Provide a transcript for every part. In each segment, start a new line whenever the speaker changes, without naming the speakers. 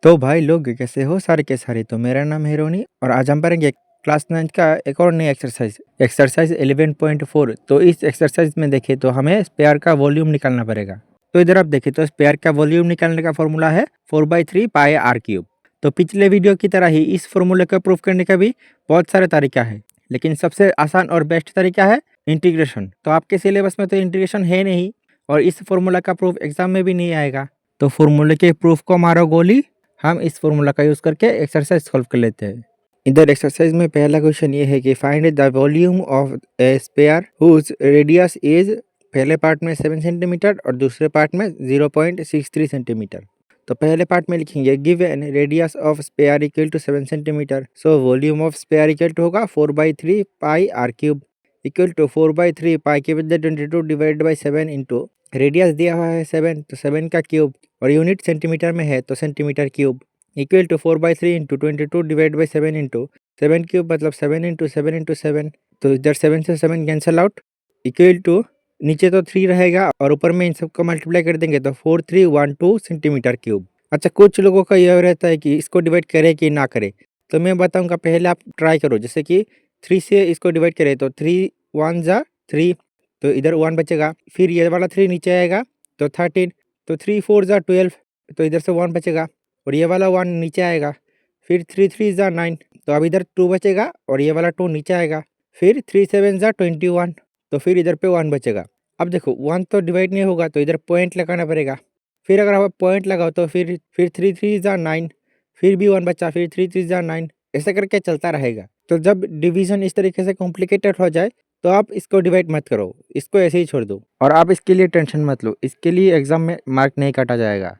तो भाई लोग कैसे हो सारे के सारे। तो मेरा नाम है रोनी और आज हम करेंगे क्लास 9 का एक और नई एक्सरसाइज 11.4। तो इस एक्सरसाइज में देखें तो हमें स्पेयर का वॉल्यूम निकालना पड़ेगा। तो इधर आप देखें तो स्पेयर का वॉल्यूम निकालने का फॉर्मूला है 4/3 पाई आर क्यूब। तो पिछले वीडियो की तरह ही इस फॉर्मूले को प्रूफ करने का भी बहुत सारे तरीका है, लेकिन सबसे आसान और बेस्ट तरीका है इंटीग्रेशन। तो आपके सिलेबस में तो इंटीग्रेशन है नहीं और इस फॉर्मूला का प्रूफ एग्जाम में भी नहीं आएगा। तो फॉर्मूले के प्रूफ को मारो गोली, हम इस फॉर्मूला का यूज करके एक्सरसाइज सॉल्व कर लेते हैं। इधर एक्सरसाइज में पहला क्वेश्चन ये है कि find the volume of a sphere whose radius is, पहले पार्ट में 7 सेंटीमीटर और दूसरे पार्ट में 0.63 सेंटीमीटर। तो पहले पार्ट में लिखेंगे given radius of sphere equal to 7 centimetre, so volume of sphere equal to होगा 4/3 pi are cube equal to 4/3 pi के बदले 22 डिवाइडेड बाई 7 इंटू रेडियस दिया हुआ है 7, तो 7 का क्यूब और यूनिट सेंटीमीटर में है तो centimetre cube equal to 4/3 into 22 divide by 7 into 7 cube मतलब 7 इंटू 7 इंटू 7। तो इधर 7 से 7 कैंसल आउट इक्वल टू नीचे तो 3 रहेगा और ऊपर में इन सबको मल्टीप्लाई कर देंगे तो 4312 सेंटीमीटर क्यूब। अच्छा, कुछ लोगों का यह रहता है कि इसको डिवाइड करे कि ना करे, तो मैं बताऊंगा पहले आप ट्राई करो। जैसे कि 3 से इसको डिवाइड करें तो 3 1 जा 3, तो इधर 1 बचेगा, फिर ये वाला 3 नीचे आएगा तो 13, तो 3 4 जा 12, तो इधर से 1 बचेगा और ये वाला 1 नीचे आएगा, फिर 3 3 जा 9, तो अब इधर 2 बचेगा और ये वाला 2 नीचे आएगा, फिर 3 7 जा 21, तो फिर इधर पे 1 बचेगा। अब देखो 1 तो डिवाइड नहीं होगा तो इधर पॉइंट लगाना पड़ेगा, फिर अगर आप पॉइंट लगाओ तो फिर 3 3 जा 9, फिर भी 1 बचा, फिर 3 3 जा 9, ऐसे करके चलता रहेगा। तो जब डिवीजन इस तरीके से कॉम्प्लिकेटेड हो जाए तो आप इसको डिवाइड मत करो, इसको ऐसे ही छोड़ दो और आप इसके लिए टेंशन मत लो, इसके लिए एग्जाम में मार्क नहीं काटा जाएगा।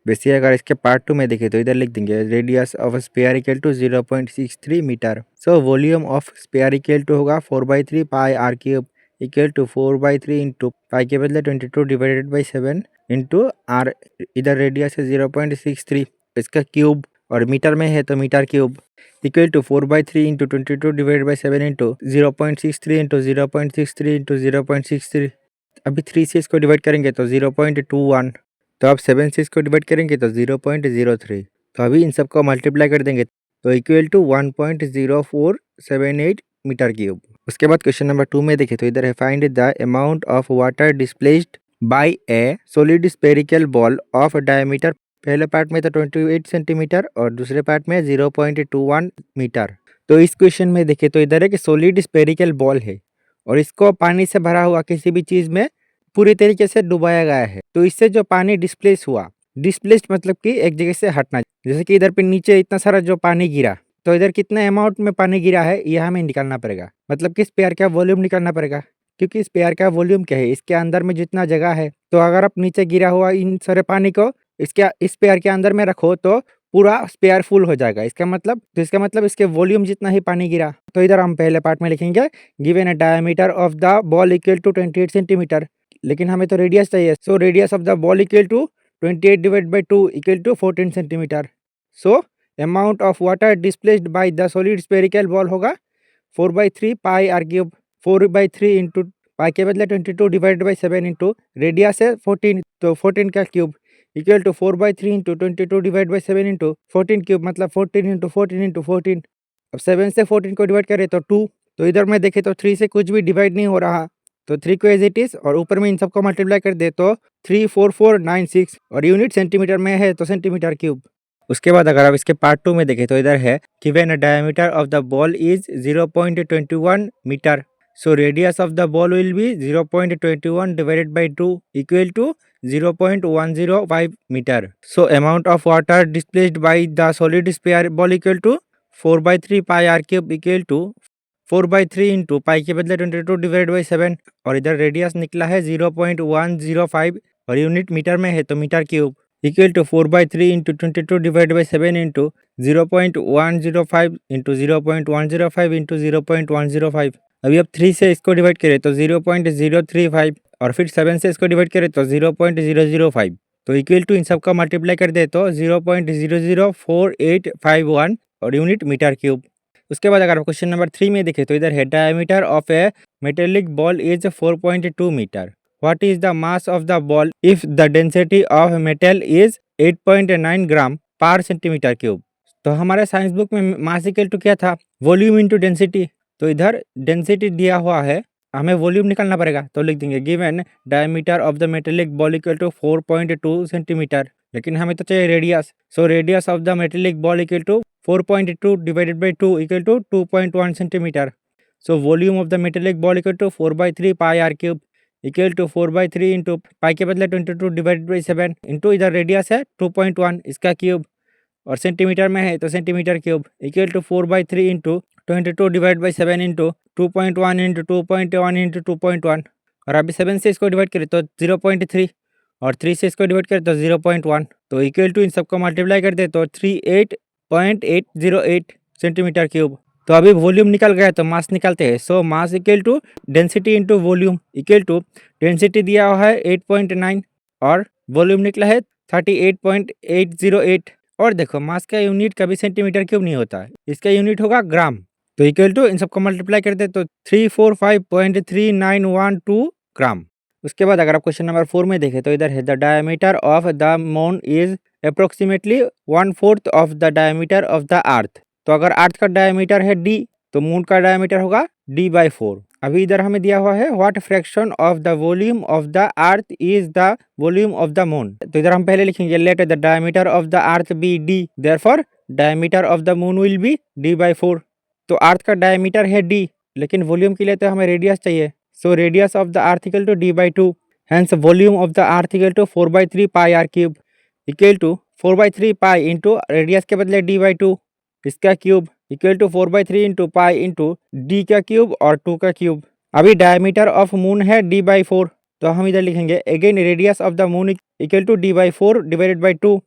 वैसे अगर इसके पार्ट 2 में देखें तो इधर लिख देंगे radius of sphere equal to 0.63 metre, so volume of sphere equal to होगा 4/3 pi are cube equal to 4/3 into pi के बदले 22 डिवाइडेड बाई 7 इंटू आर, इधर रेडियस है 0.63, इसका क्यूब और मीटर में है तो metre cube equal to 4/3 into 22 divide by 7 into 0.63 into 0.63 into 0.63। अभी 3 से इसको डिवाइड करेंगे तो 0.21, तो अब 7 से इसको डिवाइड करेंगे तो 0.03, तो अभी इन सबको मल्टीप्लाई कर देंगे तो इक्वल टू 1.0478 मीटर क्यूब। उसके बाद क्वेश्चन नंबर 2 में देखें तो इधर है find the amount of water displaced bye A solid spherical ball of diameter, पहले पार्ट में तो 28 सेंटीमीटर और दूसरे पार्ट में 0.21 मीटर। तो इस क्वेश्चन में देखें तो इधर एक सॉलिड स्फेरिकल बॉल है और इसको पानी से भरा हुआ किसी भी चीज में पूरी तरीके से डुबाया गया है। तो इससे जो पानी डिस्प्लेस हुआ, डिस्प्लेस्ड मतलब कि एक जगह से हटना, जैसे कि इधर पे नीचे इतना सारा जो पानी गिरा, तो इधर कितने अमाउंट में पानी गिरा है यह हमें निकालना पड़ेगा, मतलब कि स्पेयर का वॉल्यूम निकालना पड़ेगा। क्योंकि स्पेयर का वॉल्यूम क्या है, इसके अंदर में जितना जगह है, तो अगर आप नीचे गिरा हुआ इन सारे पानी को इसके इस स्पेयर के अंदर में रखो तो पूरा स्पेयर फुल हो जाएगा। इसका मतलब इसके वॉल्यूम जितना ही पानी गिरा। तो इधर हम पहले पार्ट में लिखेंगे given a diameter of the ball equal to 28 centimetre, लेकिन हमें तो रेडियस चाहिए, so radius of the ball equal to 28 divide by 2 equal to 14 centimetre. So amount of water displaced by the solid spherical ball होगा 4/3 pi are cube, 4/3 into pi के बदले 22 divide by 7 into radius है 14, तो 14 का cube equal to 4/3 into 22 divide by 7 into 14 cube मतलब 14 into 14 into 14। अब 7 से 14 को डिवाइड करें तो 2, तो इधर में देखें तो 3 से कुछ भी डिवाइड नहीं हो रहा, तो 3 को एज इट इज और ऊपर में इन सबको मल्टीप्लाई कर दे तो 34496 और यूनिट सेंटीमीटर में है तो सेंटीमीटर क्यूब। उसके बाद अगर आप इसके पार्ट 2 में देखें तो इधर है given a diameter of the ball is 0.21 metre, so radius of the ball will be 0.21 divided by 2 equal to 0.105 metre. So amount of water displaced by the solid sphere ball equal to 4/3 pi are cube equal to 4/3 into pi के बदले 22 divide by 7 और इधर radius निकला है 0.105 और unit metre में है तो metre cube equal to 4/3 into 22 divide by 7 into 0.105 into 0.105 into 0.105। अभी अब 3 से इसको डिवाइड करें तो 0.035 और फिर 7 से इसको डिवाइड करें तो 0.005, तो इक्वल टू इन सबका मल्टीप्लाई कर दे तो 0.004851 और यूनिट मीटर क्यूब। उसके बाद अगर क्वेश्चन नंबर 3 में देखें तो इधर है diameter of a metallic ball is 4.2 metre, what is the mass of the ball if the density of metal is 8.9 gram per centimetre cube. तो हमारे साइंस बुक में मास इक्वल टू क्या था, वॉल्यूम इंटू डेंसिटी। तो इधर density दिया हुआ है, हमें वॉल्यूम निकालना पड़ेगा। तो लिख देंगे given diameter of the metallic ball equal to 4.2 centimetre, लेकिन हमें तो चाहिए radius. So radius of the metallic ball equal to 4.2 divided by 2 equal to 2.1 centimetre. So volume of the metallic ball equal to 4/3 pi are cube equal to 4/3 into pi के बदले 22 divided by 7 into इधर radius है 2.1 इसका cube, और centimetre में है तो centimetre cube equal to 4/3 into 22 divide by 7 into 2.1 into 2.1 into 2.1। और अभी 7 से इसको डिवाइड करें तो 0.3 और 3 से इसको डिवाइड करें तो 0.1। तो इक्वल टू इन सबको मल्टीप्लाई कर दे तो 38.808 सेंटीमीटर क्यूब। तो अभी वॉल्यूम निकल गया तो मास निकालते हैं। So mass equal to density into volume equal to density दिया हुआ है 8.9 और वॉल्यूम निकला है 38.808। और देखो मास का यूनिट कभी सेंटीमीटर क्यूब नहीं होता है, इसका यूनिट होगा ग्राम। तो इक्वल टू इन सबको मल्टीप्लाई करते तो 345.3912 ग्राम। उसके बाद अगर आप क्वेश्चन नंबर 4 में देखें तो इधर है the diameter of the moon is approximately 1/4 of the diameter of the अर्थ। तो अगर अर्थ का डायमीटर है d तो मून का डायमीटर होगा d/4। अभी इधर हमें दिया हुआ है what fraction of the volume of the earth is the volume of the moon. तो इधर हम पहले लिखेंगे let the diameter of the earth be d, therefore diameter of the moon will be d/4। तो अर्थ का डायमीटर है d, लेकिन volume के लिए तो हमें रेडियस चाहिए। So radius of the earth equal to d/2, hence volume of the earth equal to 4/3 pi are cube equal to 4/3 pi into radius के बदले d/2 इसका cube equal to 4/3 into pi into d का cube और 2 का cube. अभी diameter of moon है d/4, तो हम इधर लिखेंगे again radius of the moon equal to d/4 divided by 2।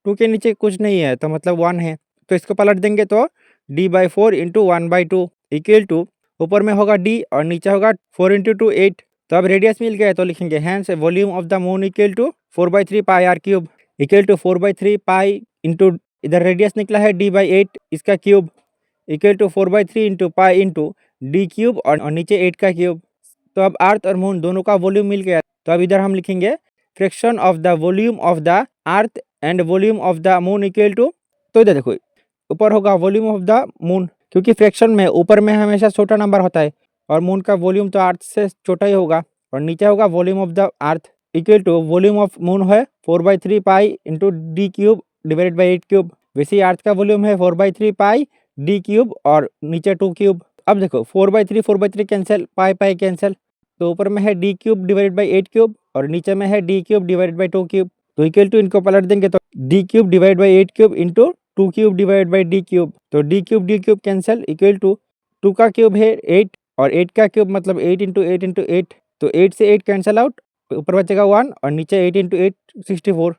2 के नीचे कुछ नहीं है तो मतलब 1 है, तो इसको पलट देंगे तो d/4 इंटू 1/2 इक्वल टू ऊपर में होगा d और नीचे होगा 4 इंटू 2 8। तो अब रेडियस मिल गया तो लिखेंगे hence volume of the moon equal to 4/3 pi are cube equal to 4/3 pi into इधर रेडियस निकला है d/8 इसका cube equal to 4/3 into pi into d cube और नीचे 8 का क्यूब। तो अब अर्थ और मून दोनों का वॉल्यूम मिल गया। तो अब इधर हम लिखेंगे fraction of the volume of the earth and volume of the moon equal to, तो इधर देखो ऊपर होगा वॉल्यूम ऑफ द मून, क्योंकि फ्रैक्शन में ऊपर में हमेशा छोटा नंबर होता है और मून का वॉल्यूम तो अर्थ से छोटा ही होगा, और नीचे होगा volume of the earth equal to volume of moon है 4/3 pi into d cube divided by 8 cube. वैसे अर्थ का वॉल्यूम है 4/3 पाई डी क्यूब और नीचे 2 क्यूब। अब देखो 4/3 कैंसिल, पाई पाई कैंसिल, तो ऊपर में है D cube divided by 8 cube और नीचे में है D cube divided by 2 cube. तो इक्वल टू इनको पलट देंगे तो D cube divide by 8 cube into 2 cube divide by D cube. तो D cube cancel equal to 2 का क्यूब है 8 और 8 का क्यूब मतलब 8 इंटू 8 इंटू 8, तो 8 से 8 कैंसिल आउट, ऊपर बचेगा 1 और नीचे 8 इंटू 8 64।